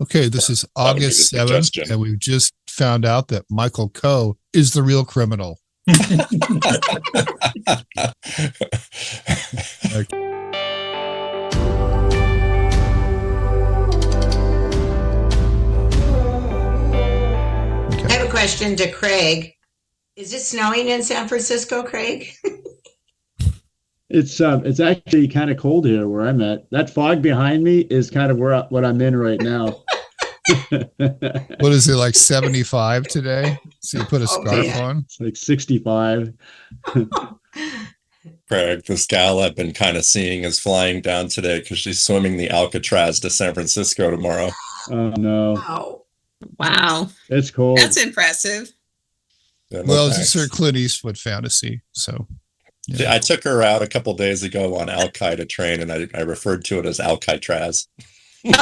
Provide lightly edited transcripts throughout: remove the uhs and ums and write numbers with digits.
Okay, this is That would be the August 7th, suggestion. and we've just found out that Michael Coe is the real criminal. Okay. I have a question to Craig. Is it snowing in San Francisco, Craig? It's actually kind of cold here where I'm at. That fog behind me is kind of what I'm in right now. What is it, like 75 today? So you put a scarf on? It's like 65. Craig, this gal I've been kind of seeing is flying down today because she's swimming the Alcatraz to San Francisco tomorrow. Oh no. Oh, Wow. It's cold. That's impressive. Yeah, no Well, it's a thanks. Sir Clint Eastwood fantasy. So, Yeah, I took her out a couple days ago on Al Qaeda train, and I referred to it as Alcatraz. and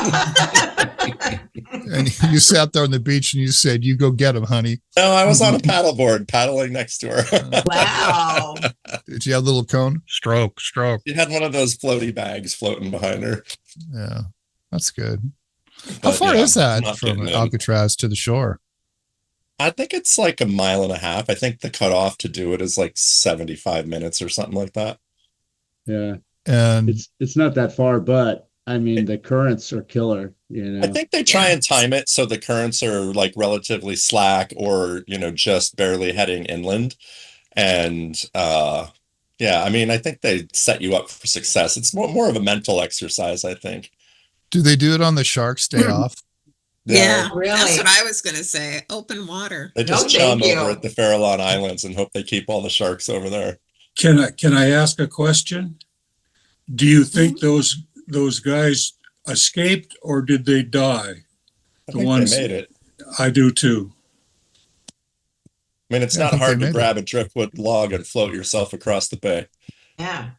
you sat there on the beach and you said, "You go get him, honey." No, I was on a paddleboard paddling next to her. wow. Did you have a little cone? Stroke. She had one of those floaty bags floating behind her. Yeah, that's good. How But, far yeah, is that not from getting in. Alcatraz to the shore? I think it's like a mile and a half. I think the cutoff to do it is like 75 minutes or something like that. Yeah. And It's not that far, but I mean the currents are killer, I think they try and time it so the currents are like relatively slack or, just barely heading inland. And yeah, I mean, I think they set you up for success. It's more of a mental exercise, I think. do they do it on the Shark's Day off? Yeah, Really? that's what I was going to say. Open water. They just No, chum thank you. over at the Farallon Islands and hope they keep all the sharks over there. Can I ask a question? Do you think those guys escaped or did they die? I The think ones- they made it. I do too. I mean, it's Yeah, I not think hard they to made grab a driftwood log and float yourself across the bay. Yeah.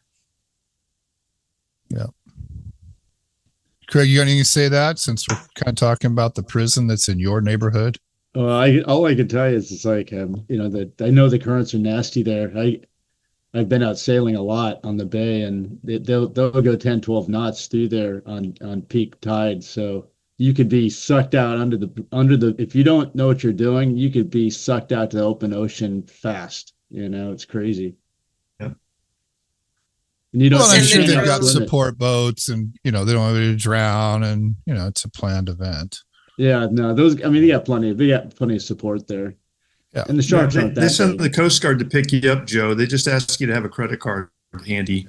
Craig, you got anything to say that since we're kind of talking about the prison that's in your neighborhood? Well, all I can tell you is it's like that I know the currents are nasty there. I've been out sailing a lot on the bay, and they'll go 10, 12 knots through there on peak tide. So you could be sucked out under the if you don't know what you're doing, you could be sucked out to the open ocean fast. It's crazy. Yeah. And you don't. Well, I'm send sure them they've through. got support boats, and they don't want you to drown, and it's a planned event. Yeah, no, those. I mean, they got plenty of support there. Yeah. And the sharks aren't They that send big. the Coast Guard to pick you up, Joe. They just ask you to have a credit card handy.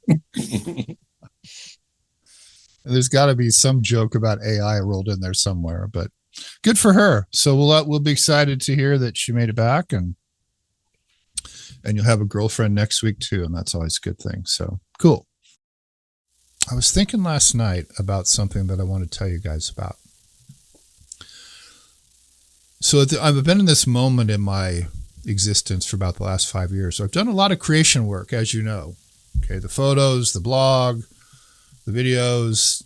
And there's got to be some joke about AI rolled in there somewhere, but good for her. So we'll be excited to hear that she made it back, and you'll have a girlfriend next week too, and that's always a good thing. So cool. I was thinking last night about something that I want to tell you guys about. So I've been in this moment in my existence for about the last 5 years. So I've done a lot of creation work, as you know. Okay, the photos, the blog, the videos,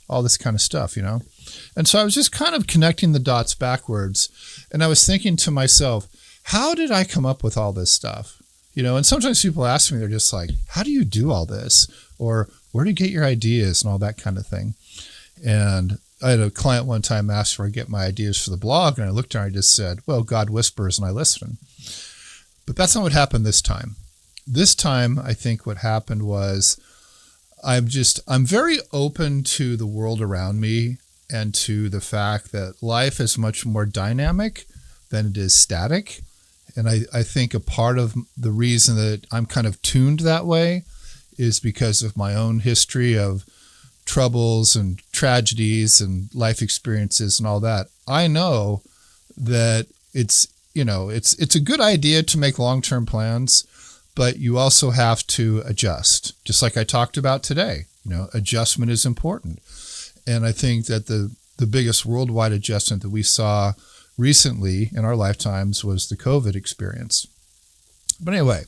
all this kind of stuff, And so I was just kind of connecting the dots backwards. And I was thinking to myself, how did I come up with all this stuff? And sometimes people ask me, they're just like, how do you do all this? Or where do you get your ideas and all that kind of thing? And I had a client one time ask where I get my ideas for the blog. And I looked at her and I just said, well, God whispers and I listen. But that's not what happened this time. This time, I think what happened was I'm very open to the world around me and to the fact that life is much more dynamic than it is static. And I think a part of the reason that I'm kind of tuned that way is because of my own history of troubles and tragedies and life experiences and all that. I know that it's a good idea to make long-term plans, but you also have to adjust. Just like I talked about today, adjustment is important. And I think that the biggest worldwide adjustment that we saw recently in our lifetimes was the COVID experience. But anyway,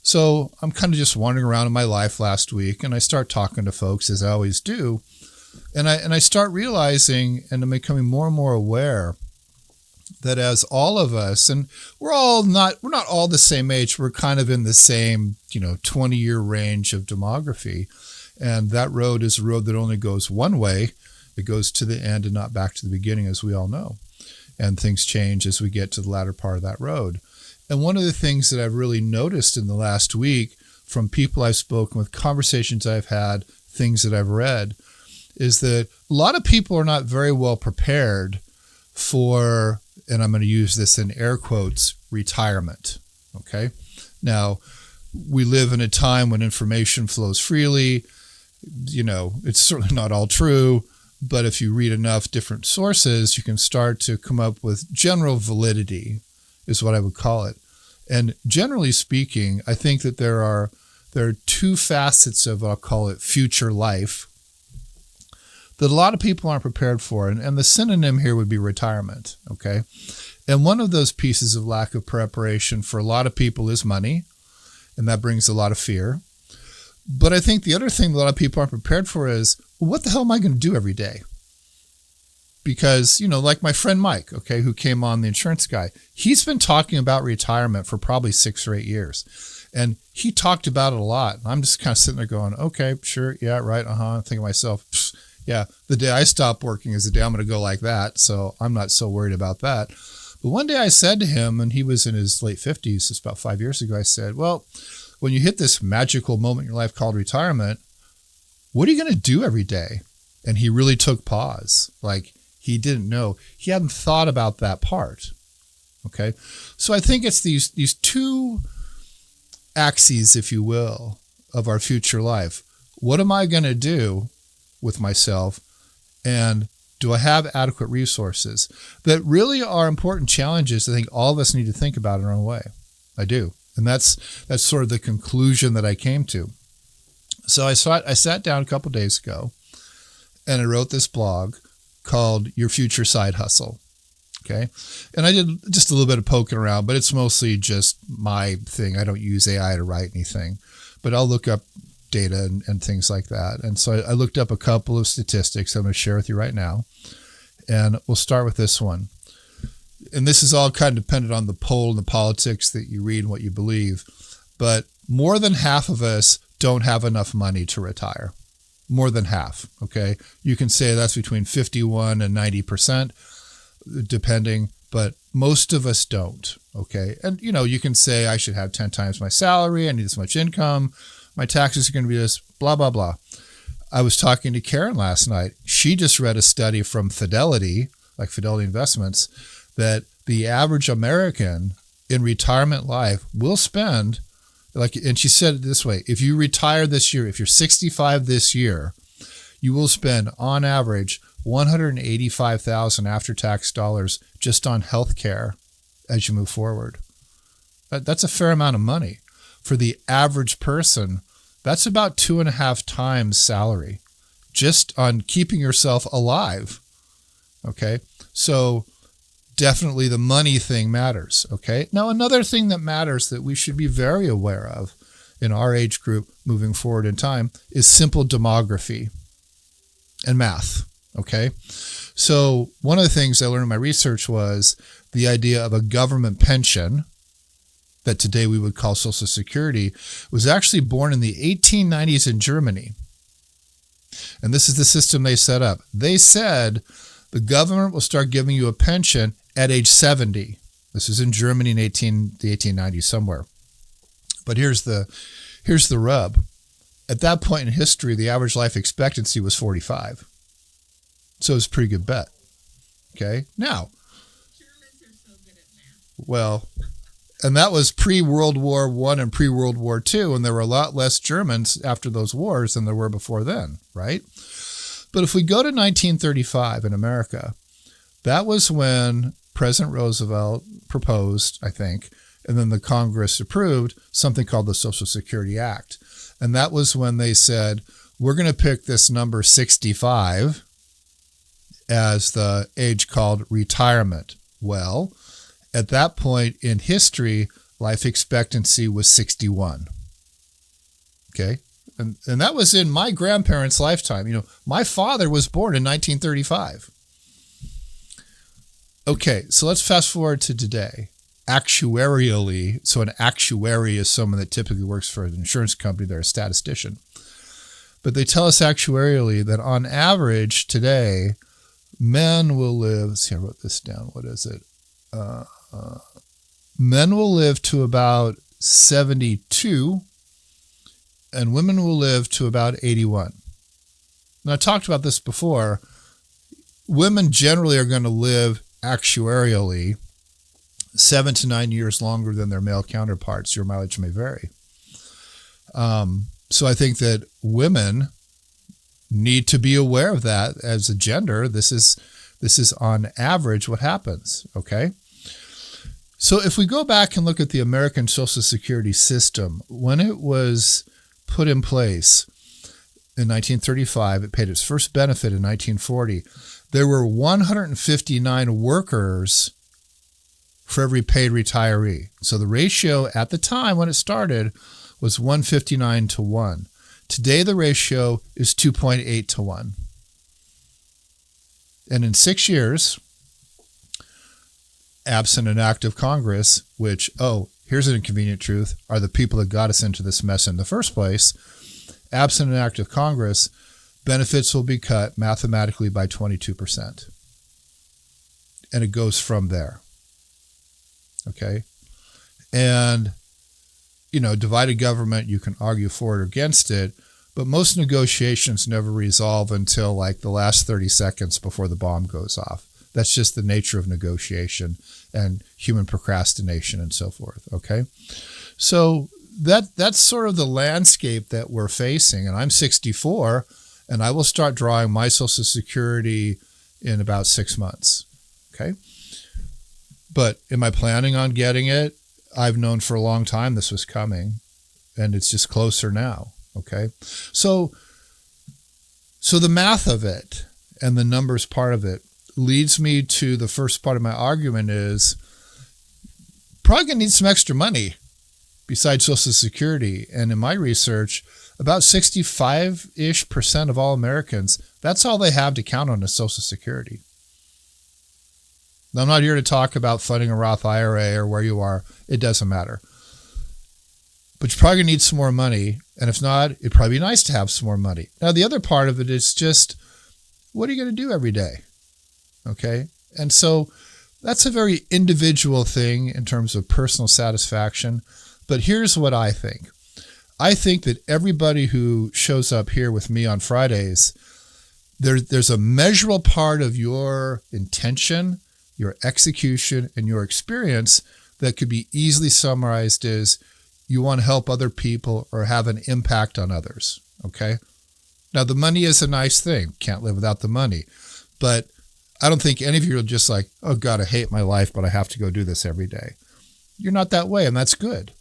so I'm kind of just wandering around in my life last week, and I start talking to folks, as I always do, and I start realizing, and I'm becoming more and more aware that as all of us, and we're not all the same age, we're kind of in the same 20-year range of demography, and that road is a road that only goes one way. It goes to the end and not back to the beginning, as we all know. And things change as we get to the latter part of that road. And one of the things that I've really noticed in the last week from people I've spoken with, conversations I've had, things that I've read, is that a lot of people are not very well prepared for, and I'm going to use this in air quotes, retirement. Okay. Now, we live in a time when information flows freely. It's certainly not all true, but if you read enough different sources, you can start to come up with general validity, is what I would call it. And generally speaking, I think that there are two facets of, I'll call it, future life that a lot of people aren't prepared for. And the synonym here would be retirement, okay? And one of those pieces of lack of preparation for a lot of people is money, and that brings a lot of fear. But I think the other thing that a lot of people aren't prepared for is, well, what the hell am I going to do every day? Because, like my friend Mike, okay, who came on, the insurance guy, he's been talking about retirement for probably 6 or 8 years. And he talked about it a lot. I'm just kind of sitting there going, okay, sure, yeah, right, I'm thinking to myself, yeah, the day I stop working is the day I'm going to go like that. So I'm not so worried about that. But one day I said to him, and he was in his late 50s, it's about 5 years ago, I said, well, when you hit this magical moment in your life called retirement, what are you going to do every day? And he really took pause. Like, he didn't know. He hadn't thought about that part. Okay. So I think it's these two axes, if you will, of our future life. What am I going to do with myself? And do I have adequate resources? That really are important challenges I think all of us need to think about in our own way. I do. And that's sort of the conclusion that I came to. So I sat down a couple of days ago and I wrote this blog called Your Future Side Hustle. Okay. And I did just a little bit of poking around, but it's mostly just my thing. I don't use AI to write anything, but I'll look up data and things like that. And so I looked up a couple of statistics I'm going to share with you right now. And we'll start with this one. And this is all kind of dependent on the poll and the politics that you read and what you believe. But more than half of us don't have enough money to retire. More than half. Okay. You can say that's between 51 and 90%, depending, but most of us don't. Okay. And, you can say I should have 10 times my salary. I need this much income. My taxes are going to be this, blah, blah, blah. I was talking to Karen last night. She just read a study from Fidelity, like Fidelity Investments, that the average American in retirement life will spend, and she said it this way, if you retire this year, if you're 65 this year, you will spend on average $185,000 after-tax dollars just on health care as you move forward. That's a fair amount of money. For the average person, that's about 2.5 times salary just on keeping yourself alive. Okay. So definitely the money thing matters. Okay. Now, another thing that matters that we should be very aware of in our age group moving forward in time is simple demography and math. Okay. So one of the things I learned in my research was the idea of a government pension that today we would call Social Security was actually born in the 1890s in Germany. And this is the system they set up. They said the government will start giving you a pension at age 70. This is in Germany in the 1890s somewhere. But here's the rub. At that point in history, the average life expectancy was 45. So it's a pretty good bet. Okay. Now, Germans are so good at math. Well, and that was pre-World War I and pre-World War II, and there were a lot less Germans after those wars than there were before then, right? But if we go to 1935 in America, that was when President Roosevelt proposed, I think, and then the Congress approved something called the Social Security Act. And that was when they said, we're going to pick this number 65 as the age called retirement. Well, at that point in history, life expectancy was 61. Okay. And that was in my grandparents' lifetime. My father was born in 1935. Okay. So let's fast forward to today. Actuarially, so an actuary is someone that typically works for an insurance company. They're a statistician. but they tell us actuarially that on average today, men will live, let's see, I wrote this down. What is it? Men will live to about 72 and women will live to about 81. Now, I talked about this before. Women generally are going to live actuarially 7 to 9 years longer than their male counterparts. Your mileage may vary. So I think that women need to be aware of that as a gender. This is on average what happens, okay? So if we go back and look at the American Social Security system, when it was put in place in 1935, it paid its first benefit in 1940. There were 159 workers for every paid retiree. So the ratio at the time when it started was 159 to 1. Today the ratio is 2.8 to 1. And in 6 years, absent an act of Congress, which, here's an inconvenient truth, are the people that got us into this mess in the first place, absent an act of Congress, benefits will be cut mathematically by 22%. And it goes from there. Okay? And, divided government, you can argue for it or against it, but most negotiations never resolve until like the last 30 seconds before the bomb goes off. That's just the nature of negotiation and human procrastination and so forth. Okay? So that's sort of the landscape that we're facing. And I'm 64, and I will start drawing my Social Security in about 6 months. Okay? But am I planning on getting it? I've known for a long time this was coming, and it's just closer now. Okay? So the math of it and the numbers part of it leads me to the first part of my argument is probably going to need some extra money besides Social Security. And in my research, about 65-ish% of all Americans, that's all they have to count on is Social Security. Now, I'm not here to talk about funding a Roth IRA or where you are. It doesn't matter. But you're probably going to need some more money. And if not, it'd probably be nice to have some more money. Now, the other part of it is just, what are you going to do every day? Okay? And so that's a very individual thing in terms of personal satisfaction. But here's what I think. I think that everybody who shows up here with me on Fridays, there's a measurable part of your intention, your execution, and your experience that could be easily summarized as you want to help other people or have an impact on others. Okay? Now, the money is a nice thing. Can't live without the money. But I don't think any of you are just like, oh God, I hate my life, but I have to go do this every day. You're not that way, and that's good.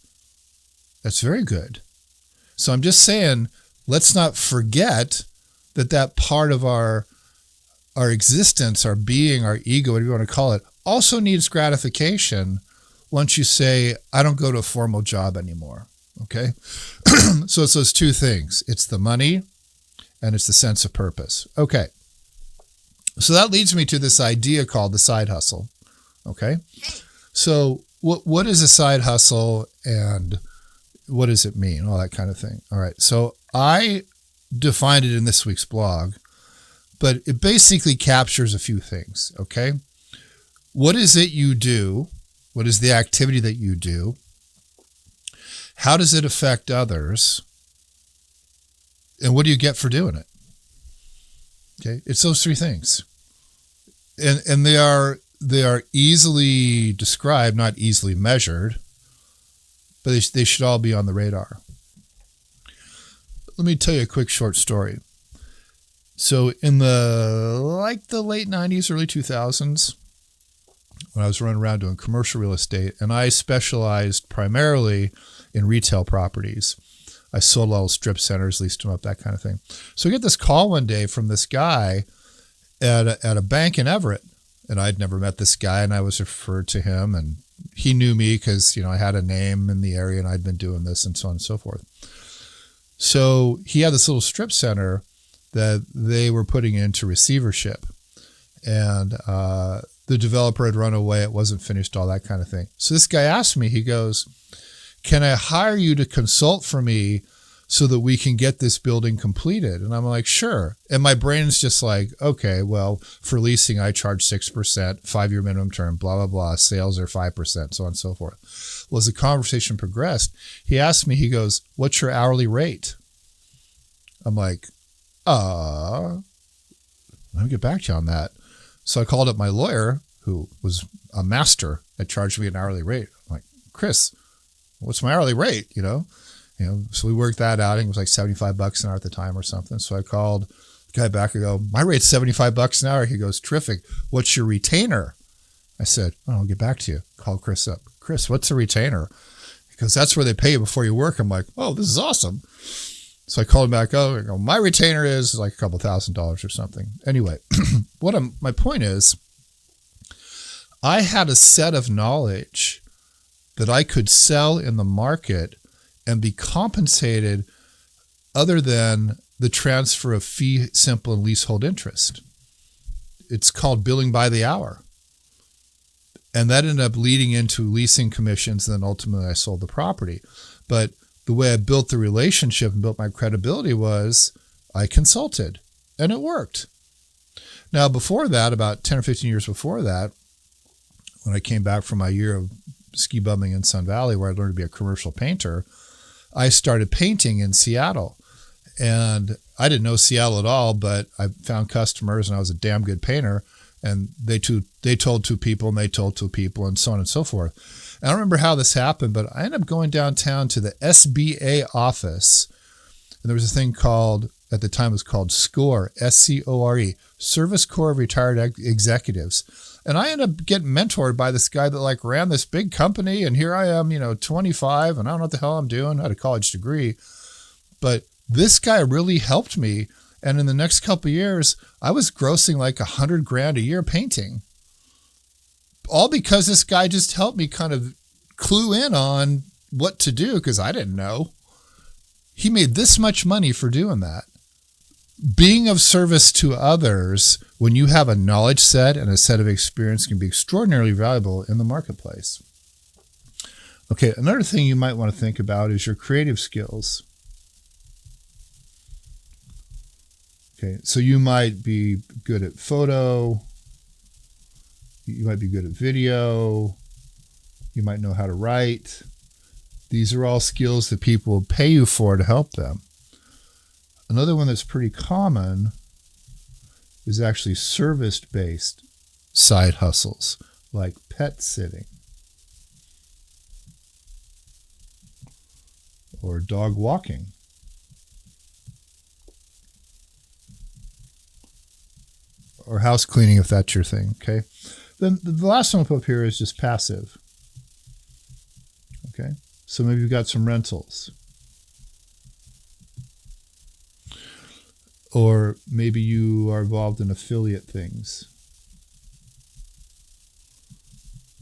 That's very good. So I'm just saying, let's not forget that part of our existence, our being, our ego, whatever you want to call it, also needs gratification once you say, I don't go to a formal job anymore. Okay? So it's those two things. It's the money and it's the sense of purpose. Okay. So that leads me to this idea called the side hustle. Okay? So what is a side hustle and what does it mean? All that kind of thing. All right. So I defined it in this week's blog, but it basically captures a few things. Okay. What is it you do? What is the activity that you do? How does it affect others? And what do you get for doing it? Okay. It's those three things. And they are easily described, not easily measured, but they should all be on the radar. Let me tell you a quick short story. So in the late 90s, early 2000s, when I was running around doing commercial real estate, and I specialized primarily in retail properties. I sold all strip centers, leased them up, that kind of thing. So I get this call one day from this guy at a bank in Everett, and I'd never met this guy, and I was referred to him, and he knew me because, I had a name in the area and I'd been doing this and so on and so forth. So he had this little strip center that they were putting into receivership, and the developer had run away. It wasn't finished, all that kind of thing. So this guy asked me, he goes, can I hire you to consult for me so that we can get this building completed. And I'm like, sure. And my brain's just like, okay, well, for leasing, I charge 6%, 5-year minimum term, blah, blah, blah. Sales are 5%, so on and so forth. Well, as the conversation progressed, he asked me, he goes, what's your hourly rate? I'm like, let me get back to you on that. So I called up my lawyer, who was a master at charging me an hourly rate. I'm like, Chris, what's my hourly rate? So we worked that out. I think it was like $75 an hour at the time or something. So I called the guy back. I go, my rate's $75 an hour. He goes, terrific. What's your retainer? I said, I'll get back to you. Call Chris up. Chris, what's a retainer? He goes, that's where they pay you before you work. I'm like, oh, this is awesome. So I called him back. Oh, I go, my retainer is like a couple $1,000s or something. Anyway, my point is, I had a set of knowledge that I could sell in the market and be compensated other than the transfer of fee simple and leasehold interest. It's called billing by the hour. And that ended up leading into leasing commissions, and then ultimately I sold the property. But the way I built the relationship and built my credibility was I consulted, and it worked. Now, before that, about 10 or 15 years before that, when I came back from my year of ski bumming in Sun Valley, where I learned to be a commercial painter, I started painting in Seattle. And I didn't know Seattle at all, but I found customers and I was a damn good painter. And they told two people and they told two people and so on and so forth. And I don't remember how this happened, but I ended up going downtown to the SBA office. And there was a thing called, at the time it was called SCORE, SCORE, Service Corps of Retired Executives. And I ended up getting mentored by this guy that like ran this big company. And here I am, 25, and I don't know what the hell I'm doing. I had a college degree. But this guy really helped me. And in the next couple of years, I was grossing like $100,000 a year painting. All because this guy just helped me kind of clue in on what to do, because I didn't know. He made this much money for doing that. Being of service to others when you have a knowledge set and a set of experience can be extraordinarily valuable in the marketplace. Okay, another thing you might want to think about is your creative skills. Okay, so you might be good at photo, you might be good at video, you might know how to write. These are all skills that people will pay you for to help them. Another one that's pretty common is actually service-based side hustles, like pet sitting or dog walking. Or house cleaning, if that's your thing, okay? Then the last one I'll put up here is just passive, okay? So maybe you've got some rentals. Or maybe you are involved in affiliate things.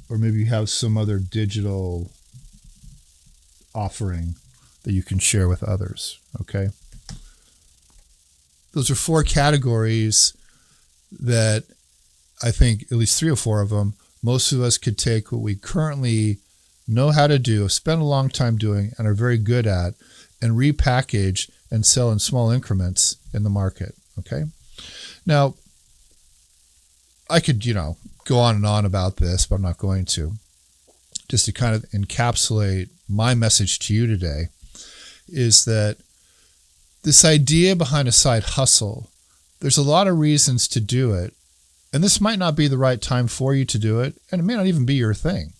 Or maybe you have some other digital offering that you can share with others, okay? Those are 4 categories that I think, at least 3 or 4 of them, most of us could take what we currently know how to do, spend a long time doing, and are very good at, and repackage and sell in small increments in the market, okay? Now, I could, go on and on about this, but I'm not going to. Just to kind of encapsulate my message to you today is that this idea behind a side hustle, there's a lot of reasons to do it, and this might not be the right time for you to do it, and it may not even be your thing.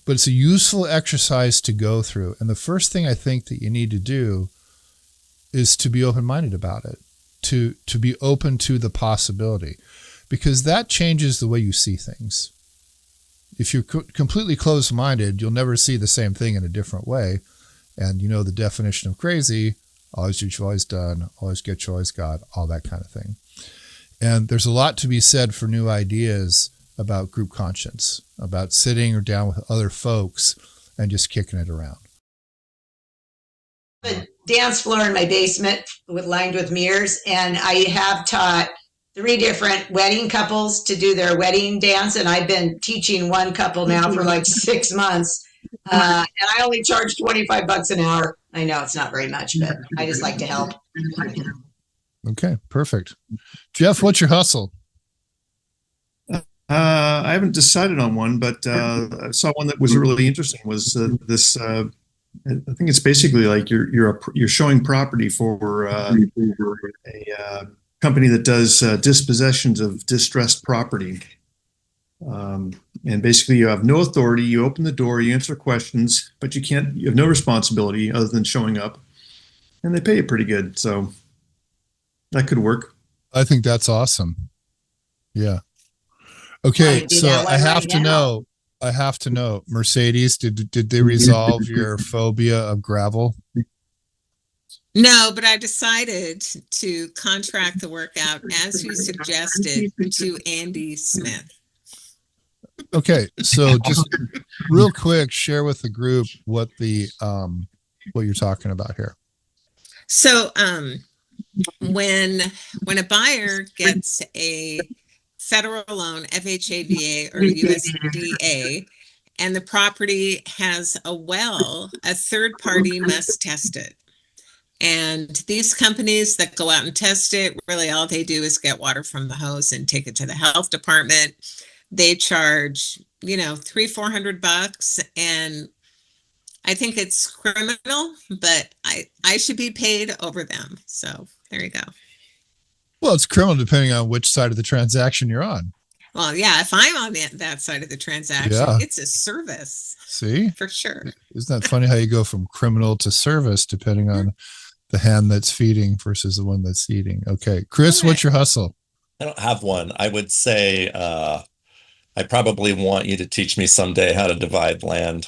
But it's a useful exercise to go through. And the first thing I think that you need to do is to be open-minded about it, to be open to the possibility, because that changes the way you see things. If you're completely closed-minded, you'll never see the same thing in a different way. And the definition of crazy: always do what you've always done, always get what you always got, all that kind of thing. And there's a lot to be said for new ideas about group conscience, about sitting or down with other folks and just kicking it around. A dance floor in my basement lined with mirrors, and I have taught 3 different wedding couples to do their wedding dance, and I've been teaching one couple now for like 6 months. And I only charge $25 an hour. I know it's not very much, but I just like to help. Okay, perfect. Jeff, what's your hustle? I haven't decided on one, but I saw one that was really interesting. Was this? I think it's basically like you're showing property for a company that does dispossessions of distressed property. And basically, you have no authority. You open the door, you answer questions, but you can't. You have no responsibility other than showing up, and they pay you pretty good. So that could work. I think that's awesome. Yeah. Okay, so I have to know. I have to know. Mercedes, did they resolve your phobia of gravel? No, but I decided to contract the workout as you suggested to Andy Smith. Okay, so just real quick, share with the group what you're talking about here. So when a buyer gets a federal loan, FHAVA or USDA, and the property has a well, a third party must test it. And these companies that go out and test it, really all they do is get water from the hose and take it to the health department. They charge, $300-400, and I think it's criminal, but I should be paid over them. So there you go. Well, it's criminal depending on which side of the transaction you're on. Well, yeah, if I'm on that side of the transaction, Yeah. It's a service. See? For sure. Isn't that funny how you go from criminal to service depending on the hand that's feeding versus the one that's eating? Okay. Chris, what's your hustle? I don't have one. I would say I probably want you to teach me someday how to divide land.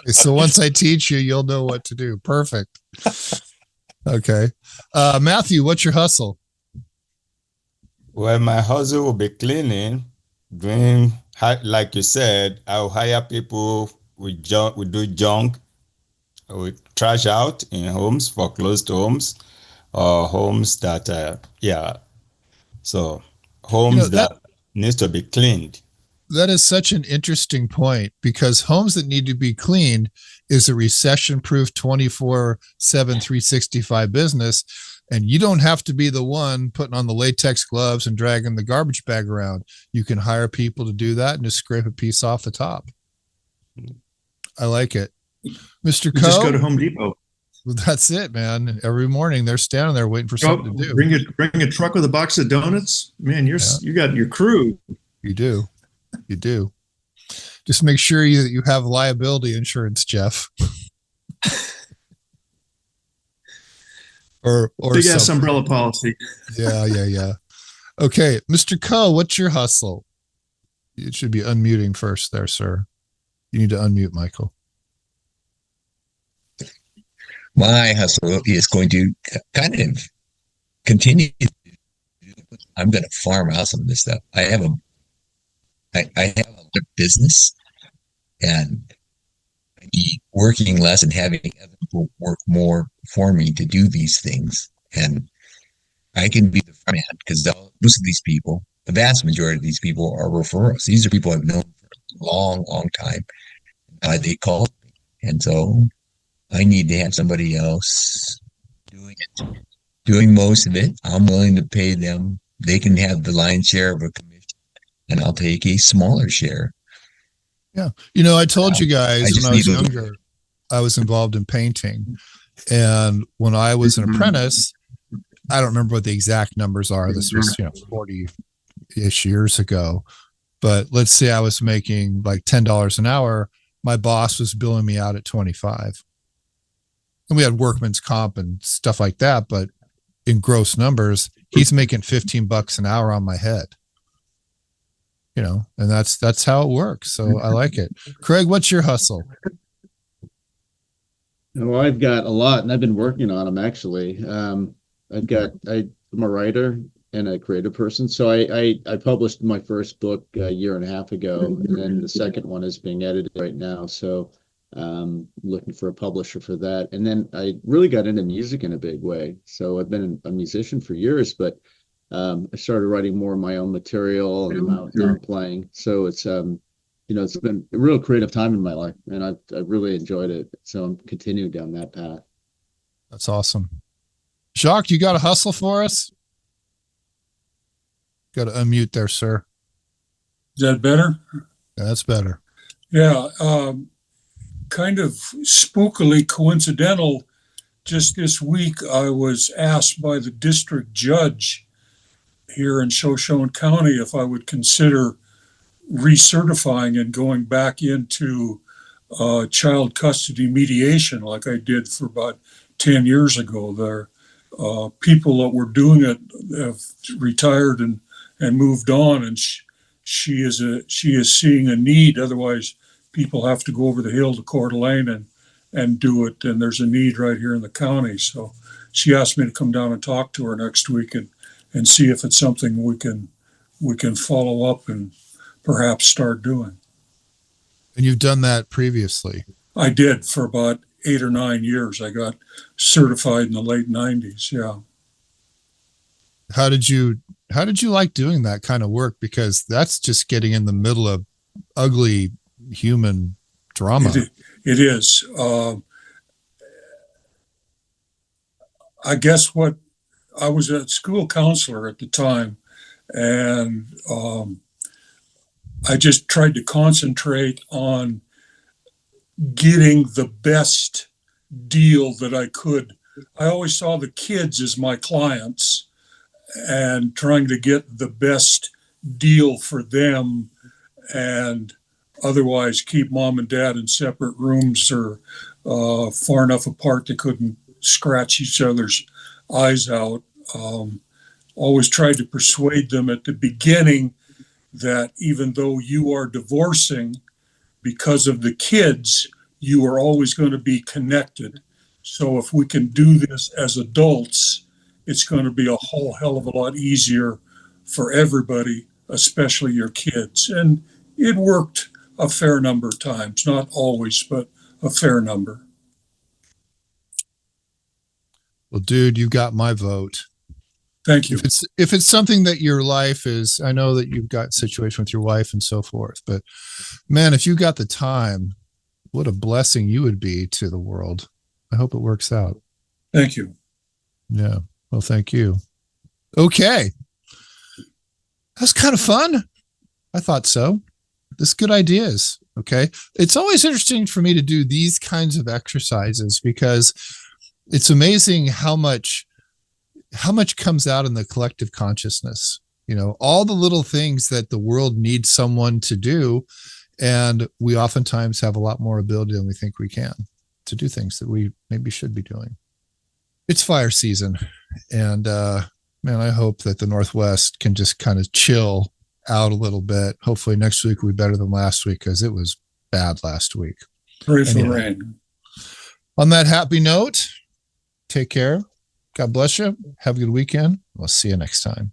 So once I teach you, you'll know what to do. Perfect. Okay. Matthew, what's your hustle? Well, my hustle will be cleaning, doing, like you said, I'll hire people, we do junk, we trash out in homes, foreclosed homes, or homes that, so homes that needs to be cleaned. That is such an interesting point, because homes that need to be cleaned is a recession-proof 24/7, 365 business. And you don't have to be the one putting on the latex gloves and dragging the garbage bag around. You can hire people to do that and just scrape a piece off the top. I like it. Mr. Coe, Just go to Home Depot. That's it, man. Every morning they're standing there waiting for something to do. Bring a truck with a box of donuts. Man, you got your crew. You do. You do. Just make sure you have liability insurance, Jeff. or big ass umbrella policy. Yeah. Okay, Mr. Coe, what's your hustle? It should be unmuting first there, sir. You need to unmute, Michael. My hustle is going to kind of continue. I'm going to farm out some of this stuff. I have a business, and be working less and having other people work more for me to do these things. And I can be the front end, because most of these people, the vast majority of these people, are referrals. These are people I've known for a long, long time. They call me. And so I need to have somebody else doing most of it. I'm willing to pay them. They can have the lion's share of a commission, and I'll take a smaller share. Yeah. I told you guys when I was younger, I was involved in painting. And when I was an apprentice, I don't remember what the exact numbers are. This was, 40-ish years ago. But let's say I was making like $10 an hour. My boss was billing me out at 25. And we had workman's comp and stuff like that. But in gross numbers, he's making $15 an hour on my head. And that's how it works. So I like it. Craig, what's your hustle? Well, I've got a lot, and I've been working on them actually. I'm a writer and a creative person. So I published my first book a year and a half ago, and then the second one is being edited right now. So looking for a publisher for that. And then I really got into music in a big way. So I've been a musician for years, but I started writing more of my own material, and now I'm playing. So it's it's been a real creative time in my life, and I've really enjoyed it. So I'm continuing down that path. That's awesome. Jacques, you got a hustle for us? Got to unmute there, sir. Is that better? Yeah, that's better. Yeah. Kind of spookily coincidental. Just this week, I was asked by the district judge here in Shoshone County if I would consider recertifying and going back into child custody mediation like I did for about 10 years ago. There people that were doing it have retired and moved on, and she is seeing a need. Otherwise, people have to go over the hill to Coeur d'Alene and do it, and there's a need right here in the county. So she asked me to come down and talk to her next week and see if it's something we can follow up and perhaps start doing. And you've done that previously? I did for about 8 or 9 years. I got certified in the late 90s. Yeah. How did you like doing that kind of work? Because that's just getting in the middle of ugly human drama. It is. I guess what I was a school counselor at the time, and I just tried to concentrate on getting the best deal that I could. I always saw the kids as my clients and trying to get the best deal for them, and otherwise keep mom and dad in separate rooms or far enough apart they couldn't scratch each other's eyes out. Always tried to persuade them at the beginning that even though you are divorcing because of the kids, you are always going to be connected. So if we can do this as adults, it's going to be a whole hell of a lot easier for everybody, especially your kids. And it worked a fair number of times, not always, but a fair number. Well, dude, you got my vote. Thank you. If it's something that your life is, I know that you've got a situation with your wife and so forth, but man, if you got the time, what a blessing you would be to the world. I hope it works out. Thank you. Yeah. Well, thank you. Okay. That's kind of fun. I thought so. This good ideas. Okay. It's always interesting for me to do these kinds of exercises because it's amazing how much comes out in the collective consciousness, all the little things that the world needs someone to do. And we oftentimes have a lot more ability than we think we can to do things that we maybe should be doing. It's fire season. And, man, I hope that the Northwest can just kind of chill out a little bit. Hopefully next week will be better than last week because it was bad last week. Pray for rain. On that happy note, take care. God bless you. Have a good weekend. We'll see you next time.